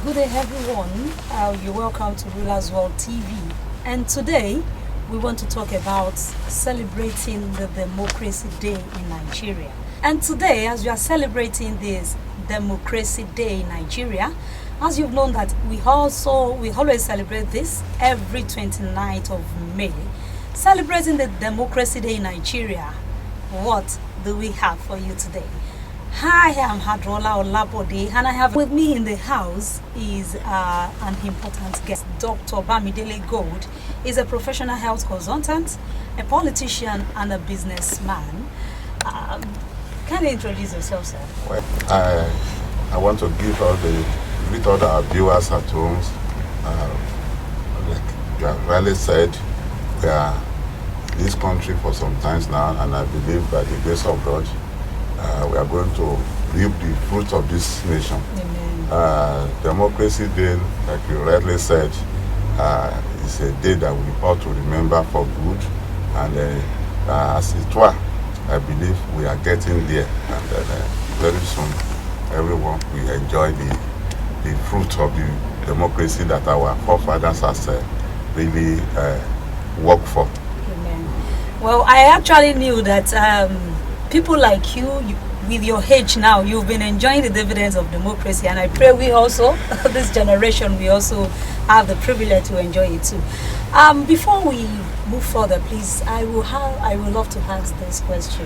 Good day, everyone. You're welcome to Rulers World TV. And today, we want to talk about celebrating the Democracy Day in Nigeria. And today, as we are celebrating this Democracy Day in Nigeria, as you've known that we always celebrate this every 29th of May, celebrating the Democracy Day in Nigeria. What do we have for you today? Hi, I'm Hadrola Olabode, and I have with me in the house is an important guest, Dr. Bamidele Gold. He's a professional health consultant, a politician, and a businessman. Can you introduce yourself, sir? Well, I want to greet all our viewers at home. Like you have rightly said, we are this country for some time now, and I believe by the grace of God, we are going to reap the fruits of this nation. Amen. Democracy Day, like you rightly said, is a day that we ought to remember for good, and as it were, I believe we are getting there, and very soon everyone will enjoy the fruit of the democracy that our forefathers has really worked for. Amen. Well, I actually knew that people like you, with your age now, you've been enjoying the dividends of democracy, and I pray we also, this generation, we also have the privilege to enjoy it too. Before we move further, please, I will love to ask this question.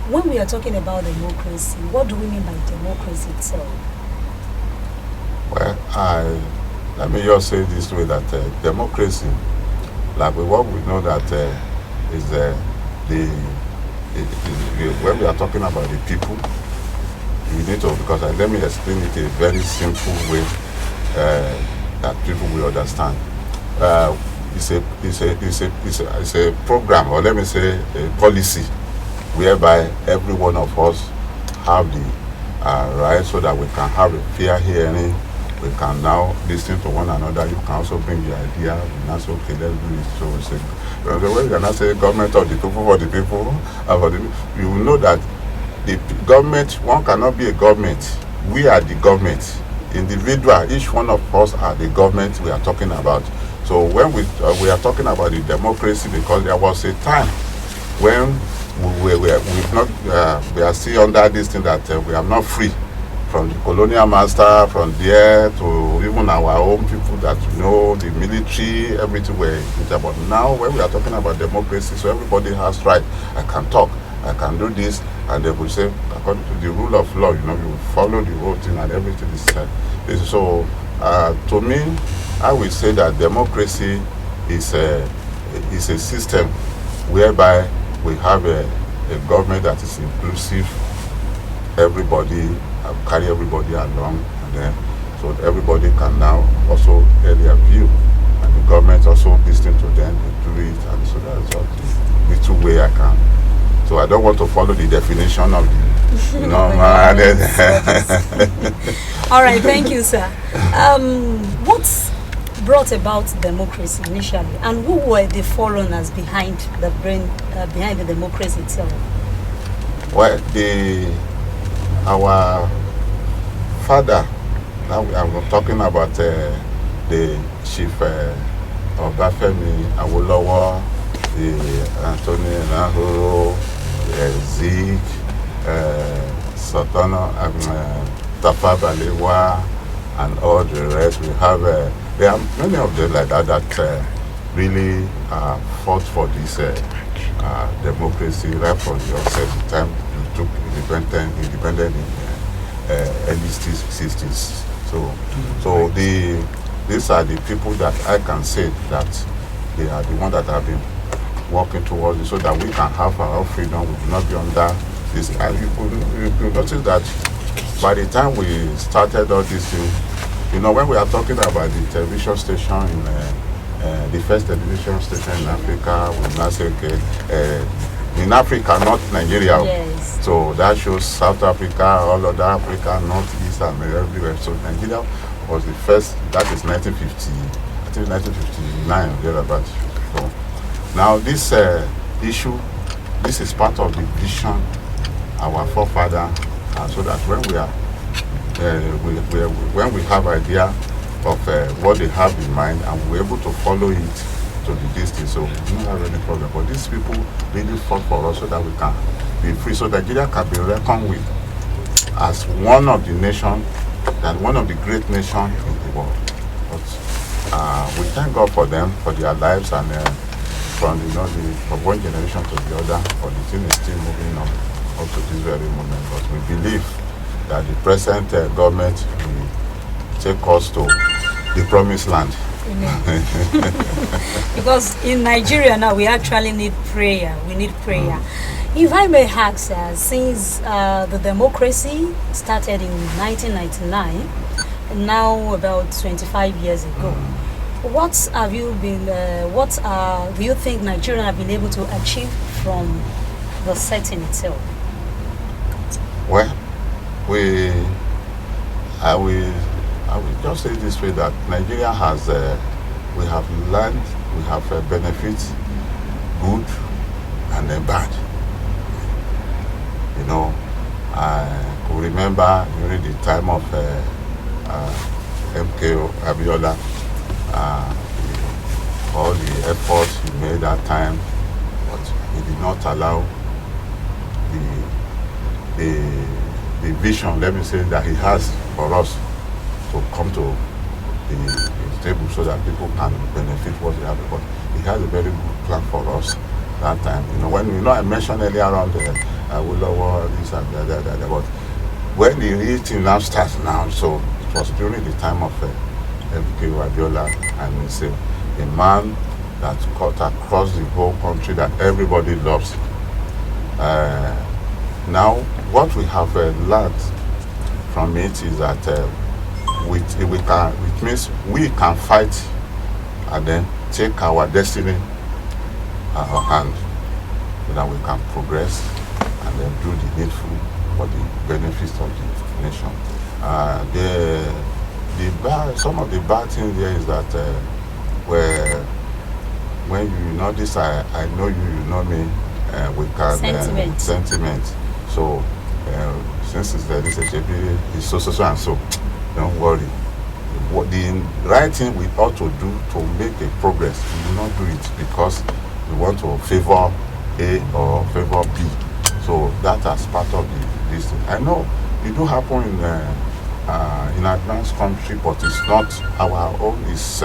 When we are talking about democracy, what do we mean by democracy itself? Well, let me just say this way, that democracy, like what we know that is when we are talking about the people, you need to, because let me explain it in a very simple way that people will understand. It's a program, or let me say a policy, whereby every one of us have the right, so that we can have a fair hearing. We can now listen to one another. You can also bring your idea. We now say, okay, let's do it. So we say, the way we cannot say government of the people, for the people, you will know that the government, one cannot be a government. We are the government. Individual, each one of us are the government we are talking about. So when we are talking about the democracy, because there was a time when we are still under this thing that we are not free from the colonial master, from there to even our own people that know the military, everything we're about. Now, when we are talking about democracy, so everybody has right. I can talk, I can do this, and they will say, according to the rule of law, you follow the whole thing, and everything is said. So, to me, I will say that democracy is a system whereby we have a government that is inclusive, everybody, carry everybody along, and then so everybody can now also hear their view, and the government also listen to them, they do it, and so that's all the little way I can. So I don't want to follow the definition of the All right, thank you, sir. What brought about democracy initially, and who were the forerunners behind the democracy itself? Well, our father, now I'm talking about the chief Obafemi Awolowo, the Anthony Nahoro, Zik, Sultana, Tafawa Balewa, and all the rest. We have there are many of them like that really fought for this democracy right from the onset, the time we took independent in early 60s. So these are the people that I can say that they are the ones that have been working towards it, so that we can have our own freedom. We will not be under this. And you notice that by the time we started all this thing, when we are talking about the television station the first television station in Africa, we now say, okay, in Africa, not Nigeria. Yes. So that shows South Africa, all other Africa, Northeast, and everywhere. So Nigeria was the first. That is 1950, I think 1959, thereabouts. So now this issue, this is part of the vision our forefather, so that when we are when we have idea of what they have in mind and we're able to follow it to the distance, so we don't have any problem. But these people really fought for us so that we can be free, so Nigeria can be reckoned with as one of the nation, and one of the great nations in the world. But we thank God for them, for their lives, and from from one generation to the other, but the thing is still moving on up to this very moment. But we believe that the present government will take us to the promised land. Amen. Because in Nigeria now we actually need prayer. We need prayer. If I may ask, since the democracy started in 1999, now about 25 years ago, what have you been? Do you think Nigeria have been able to achieve from the setting itself? Well, I will just say this way, that Nigeria has, we have learned, we have benefits, good and then bad. You know, I could remember during the time of MKO Abiola, all the efforts he made that time, but he did not allow the vision, let me say, that he has for us to come to the table so that people can benefit what they have. But he has a very good plan for us that time. You know, when I mentioned earlier on Awolowo, this and that, but when the real thing now starts now, so it was during the time of MKO Abiola, and it's a man that cut across the whole country that everybody loves. Now, what we have learned from it is that it means we can fight and then take our destiny in our hand, so that we can progress and then do the needful for the benefits of the nation. Some of the bad things there is that when you know this, I know you know me, we can sentiment. So since there is a JP, it's so and so, don't worry. What the right thing we ought to do to make a progress, we do not do it because we want to favor A or favor B. So that as part of this thing. I know it do happen in advanced country, but it's not our own. It's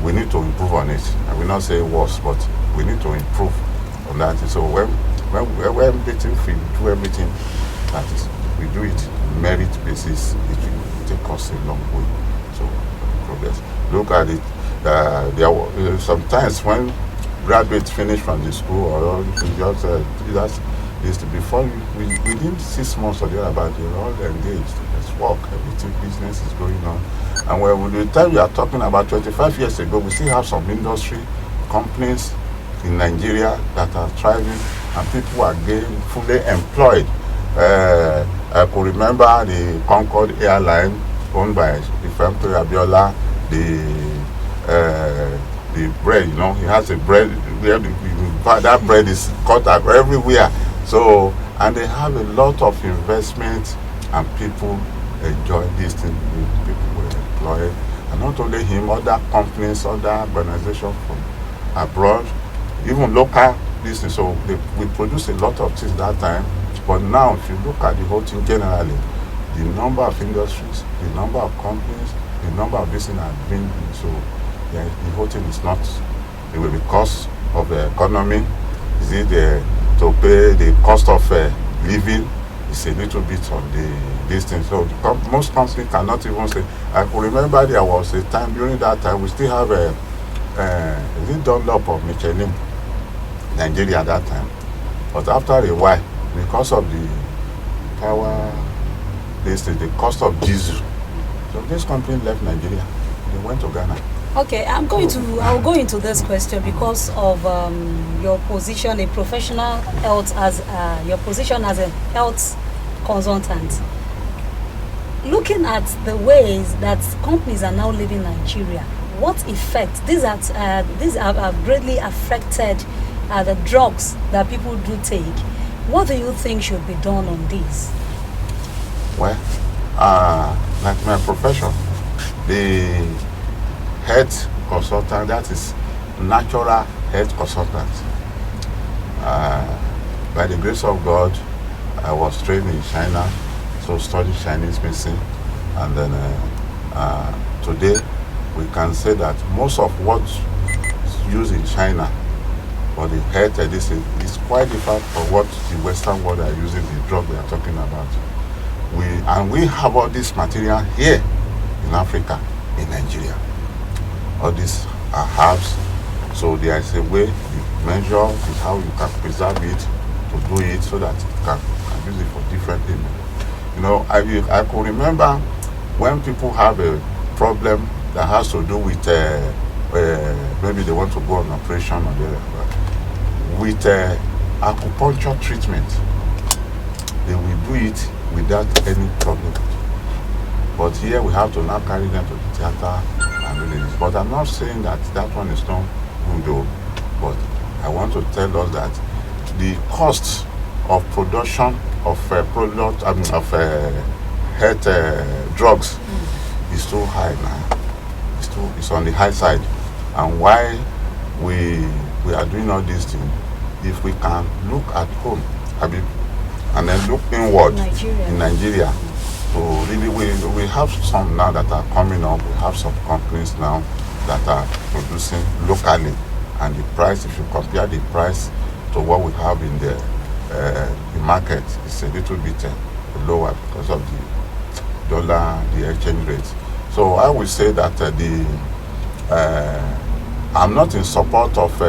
we need to improve on it. I will not say worse, but we need to improve on that. So when we do everything that is, we do it merit basis, it will take us a long way. So progress. Look at it. There sometimes when graduates finish from the school, or just before within 6 months or thereabout, you're all engaged. There's work, everything, business is going on. And when the time we are talking about 25 years ago, we still have some industry companies in Nigeria that are thriving, and people are getting fully employed. I could remember the Concorde airline owned by Ifempe Abiola, the bread, you know, he has a bread, that bread is cut out everywhere. So, and they have a lot of investment, and people enjoy this thing. People were employed, and not only him, other companies, other organizations from abroad, even local business. So we produced a lot of things that time. But now, if you look at the whole thing generally, the number of industries, the number of companies, the number of business have been, so the whole thing is not, it will be cost of the economy. Is it to pay the cost of living? It's a little bit on the distance. So most companies cannot even say. I could remember there was a time during that time we still have is it Dunlop or Michelin, Nigeria at that time. But after a while, because of the power, the cost of diesel, so this company left Nigeria. They went to Ghana. Okay, I'll go into this question because of your position, a professional health, as your position as a health consultant. Looking at the ways that companies are now leaving Nigeria, what effect these have greatly affected the drugs that people do take. What do you think should be done on this? Well, like my profession, the health consultant, that is natural health consultant. By the grace of God, I was trained in China, so studied Chinese medicine, and then today we can say that most of what's used in China for the health medicine is quite different from what the Western world are using the drug we are talking about. We have all this material here in Africa, in Nigeria. All these are herbs, so there is a way you measure is how you can preserve it, to do it so that you can use it for different things. You know, I could remember when people have a problem that has to do with maybe they want to go on operation or with acupuncture treatment, they will do it without any problem. But here we have to now carry them to the theater and do this. But I'm not saying that that one is not good though. But I want to tell us that the cost of production of health drugs is too high now. It's on the high side. And why we are doing all these things, if we can look at home, and then look inward in Nigeria. So really we have some now that are coming up. We have some companies now that are producing locally, and the price, if you compare the price to what we have in the market, is a little bit lower because of the dollar, the exchange rate. So I would say that I'm not in support of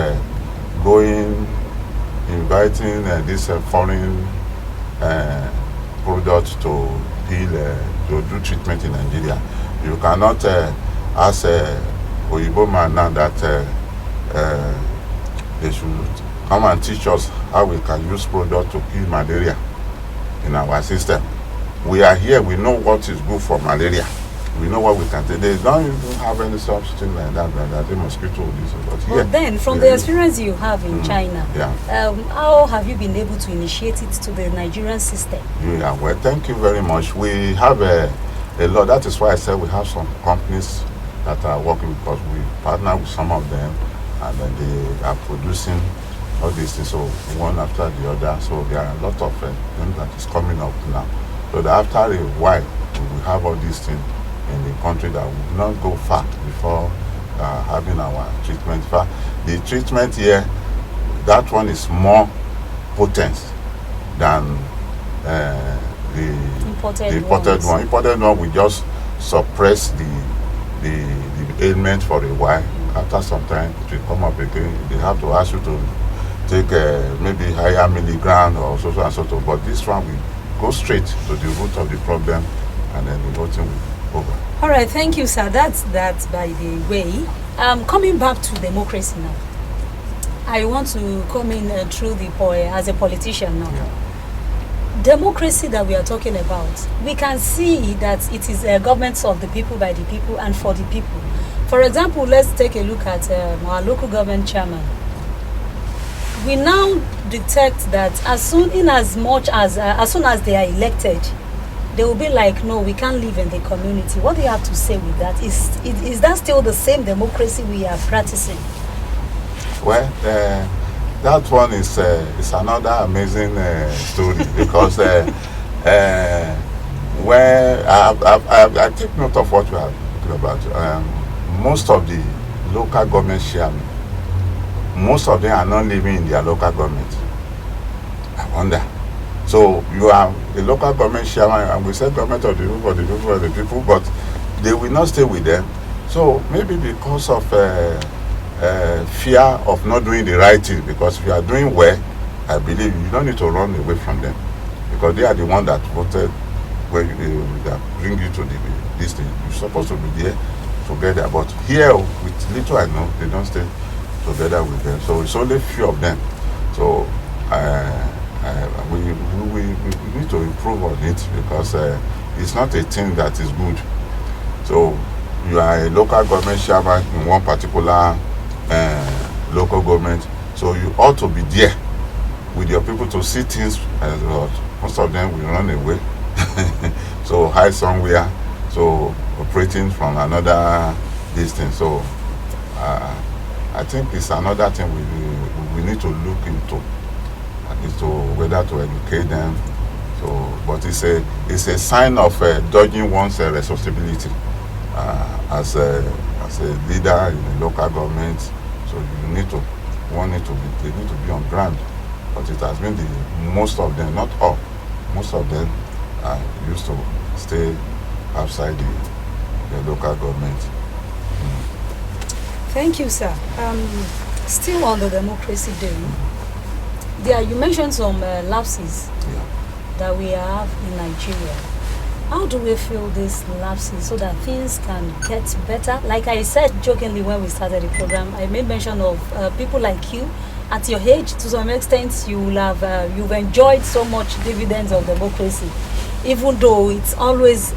inviting this foreign product to heal, to do treatment in Nigeria. You cannot ask Oyibo man now that they should come and teach us how we can use product to kill malaria in our system. We are here, we know what is good for malaria. We know what we can take. They don't even have any substitute like that. The mosquito this. But then, from the experience you have in China, how have you been able to initiate it to the Nigerian system? Yeah, well, thank you very much. We have a lot. That is why I said we have some companies that are working, because we partner with some of them, and then they are producing all these things, so one after the other. So there are a lot of them that is coming up now. So that after a while, we will have all these things in the country that will not go far before having our treatment. The treatment here, that one is more potent than the imported one. Imported one will just suppress the ailment for a while. After some time, it will come up again. They have to ask you to take maybe higher milligram or so and so. But this one will go straight to the root of the problem, and then the whole thing will over. All right, thank you, sir. That's that. By the way, coming back to democracy now, I want to come in through the as a politician now. Yeah. Democracy that we are talking about, we can see that it is a government of the people, by the people, and for the people. For example, let's take a look at our local government chairman. We now detect that as soon as they are elected, they will be like, no, we can't live in the community. What do you have to say with that? Is that still the same democracy we are practicing? Well, that one is another amazing story, because where I take note of what you are talking about. Most of the local government chairmen, most of them are not living in their local government. I wonder. So you are a local government chairman, and we say government of the people, for the people, for the people, but they will not stay with them. So maybe because of fear of not doing the right thing, because if you are doing well, I believe you don't need to run away from them, because they are the one that voted where that bring you to this thing. You're supposed to be there together, but here with little I know, they don't stay together with them. So it's only few of them. So we need to improve on it, because it's not a thing that is good. So you are a local government chairman in one particular local government, so you ought to be there with your people to see things as well. Most of them will run away so hide somewhere, so operating from another distance. So I think it's another thing we need to look into, is to whether to educate them. So, but it's a sign of dodging one's responsibility as a leader in the local government. So they need to be on ground. But it has been most of them, not all, most of them used to stay outside the local government. Thank you, sir. Still on the Democracy Day, you mentioned some lapses that we have in Nigeria. How do we fill these lapses so that things can get better? Like I said jokingly when we started the program, I made mention of people like you. At your age, to some extent, you've enjoyed so much dividends of democracy, even though it's always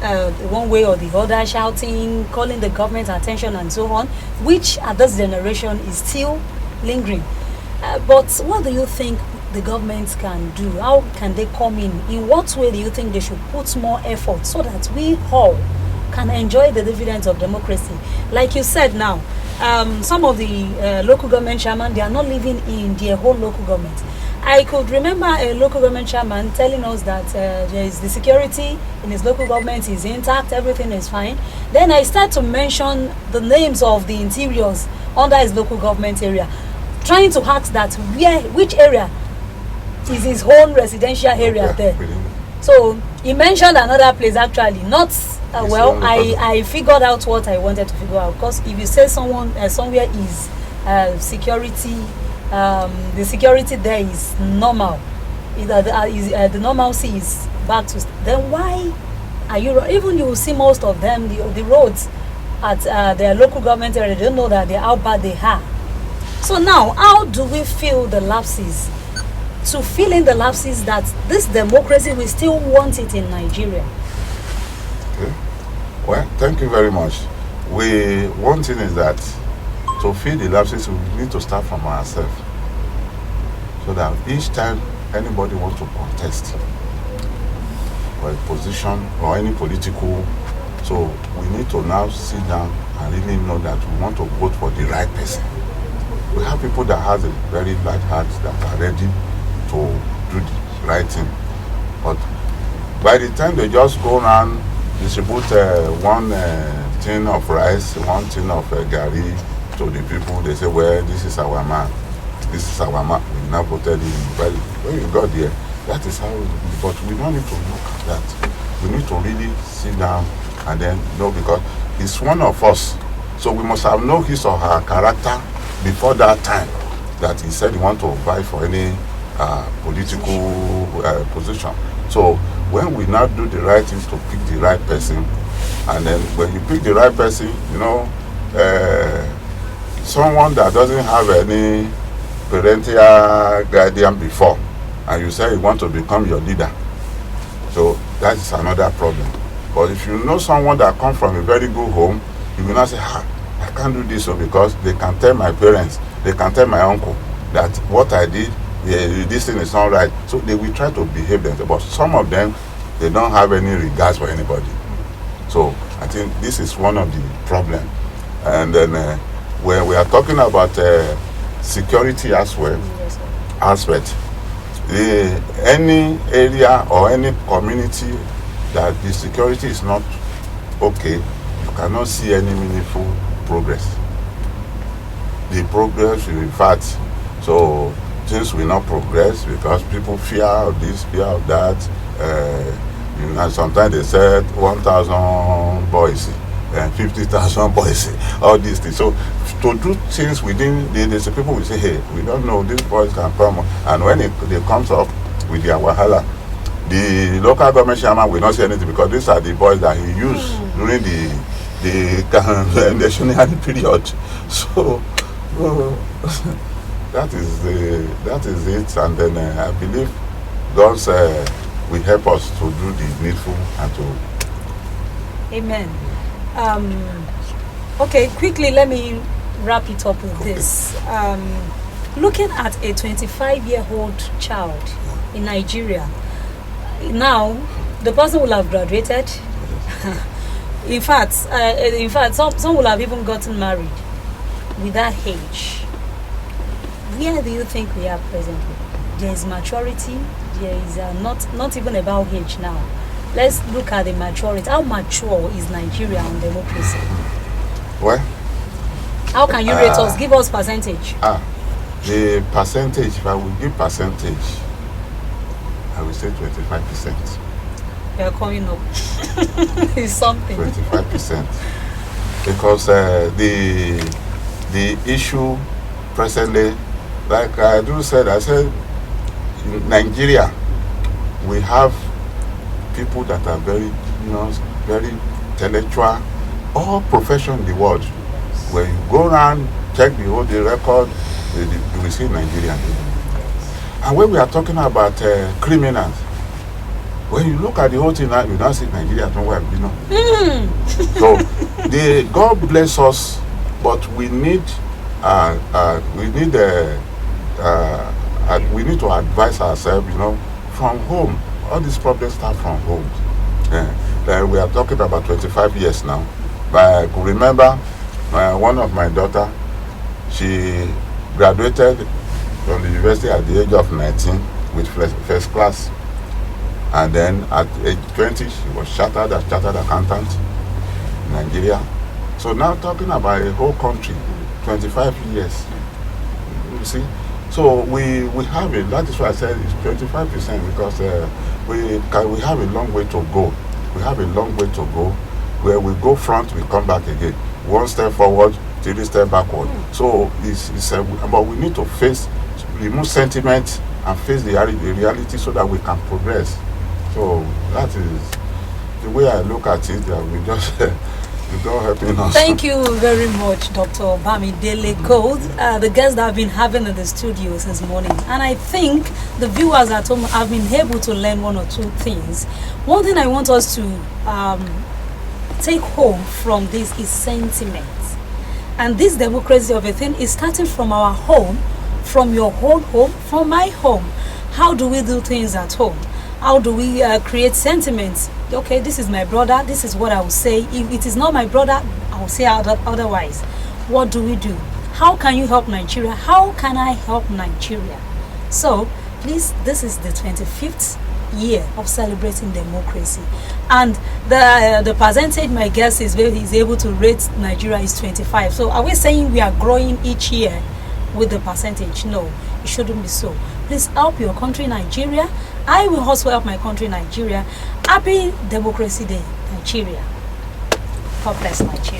one way or the other, shouting, calling the government attention and so on, which at this generation is still lingering. But what do you think the government can do? How can they come in? In what way do you think they should put more effort so that we all can enjoy the dividends of democracy? Like you said now, some of the local government chairmen, they are not living in their whole local government. I could remember a local government chairman telling us that there is the security in his local government is intact, everything is fine. Then I start to mention the names of the interiors under his local government area, trying to ask that which area is his own residential area there. So he mentioned another place actually, not I figured out what I wanted to figure out, because if you say somewhere is security, the security there is normal, the normalcy is back to, then why are you, even you will see most of them, the roads at their local government area, they don't know that how bad they are. So now, how do we fill the lapses, to fill in the lapses that this democracy, we still want it in Nigeria? Okay. Well, thank you very much. One thing is that to fill the lapses, we need to start from ourselves. So that each time anybody wants to contest for a position or any political, so we need to now sit down and really know that we want to vote for the right person. We have people that have a very large heart that are ready to do the right thing. But by the time they just go around, distribute one tin of rice, one tin of gari to the people, they say, well, this is our man. This is our man. We now voted him. Well, when you got there, that is how it is. But we don't need to look at that. We need to really sit down and then know, because he's one of us. So we must have known his or her character before that time that he said he want to vie for any political position. So when we now do the right thing to pick the right person, and then when you pick the right person, you know, someone that doesn't have any parental guardian before, and you say you want to become your leader, so that is another problem. But if you know someone that comes from a very good home, you will not say, I can't do this, because they can tell my parents, they can tell my uncle that what I did, this thing is not right. So they will try to behave themselves. But some of them, they don't have any regards for anybody. So I think this is one of the problems. And then when we are talking about security as well, aspect, any area or any community that the security is not okay, you cannot see any meaningful progress. The progress will revert. So things will not progress because people fear of this, fear of that. And sometimes they said 1,000 boys and 50,000 boys, all these things. So to do things within, there's people will say, hey, we don't know, these boys can come. And when they comes up with their wahala, the local government chairman will not say anything, because these are the boys that he used during the electionary period. So that is it. And then I believe God will help us to do the needful and to. Amen. Okay, quickly let me wrap it up with this. Looking at a 25-year-old child in Nigeria, now the person will have graduated, in fact, some will have even gotten married with that age. Where do you think we are presently? There is maturity. There is not even about age now. Let's look at the maturity. How mature is Nigeria on democracy? Well, How can you rate us? Give us percentage. the percentage, if I will give percentage, I will say 25%. We are coming up. It's something. 25%. Because the issue presently, like I said, in Nigeria, we have people that are very, very intellectual, all profession in the world. When you go around, check the record, you will see Nigeria. And when we are talking about criminals, when you look at the whole thing now, you now see Nigeria don't well, So God bless us, but we need we need to advise ourselves, from home. All these problems start from home. We are talking about 25 years now. But I could remember one of my daughter, she graduated from the university at the age of 19 with first class. And then at age 20, she was chartered accountant in Nigeria. So now talking about a whole country, 25 years. You see? So we have it. That is why I said it's 25% because we have a long way to go. We have a long way to go. Where we go front, we come back again. One step forward, 3 steps backward. So but we need to remove sentiment and face the reality so that we can progress. So that is the way I look at it. That we just God helping us. Thank you very much, Dr. Bamidele Gold, the guest that I've been having in the studio since morning. And I think the viewers at home have been able to learn one or two things. One thing I want us to take home from this is sentiment. And this democracy of a thing is starting from our home, from your own home, from my home. How do we do things at home? How do we create sentiments? Okay, this is my brother, this is what I will say. If it is not my brother, I will say otherwise. What do we do? How can you help Nigeria? How can I help Nigeria? So, please, this is the 25th year of celebrating democracy. And the percentage my guest is able to rate Nigeria is 25. So, are we saying we are growing each year with the percentage? No, it shouldn't be so. Please help your country, Nigeria. I will also help my country, Nigeria. Happy Democracy Day, Nigeria. God bless Nigeria.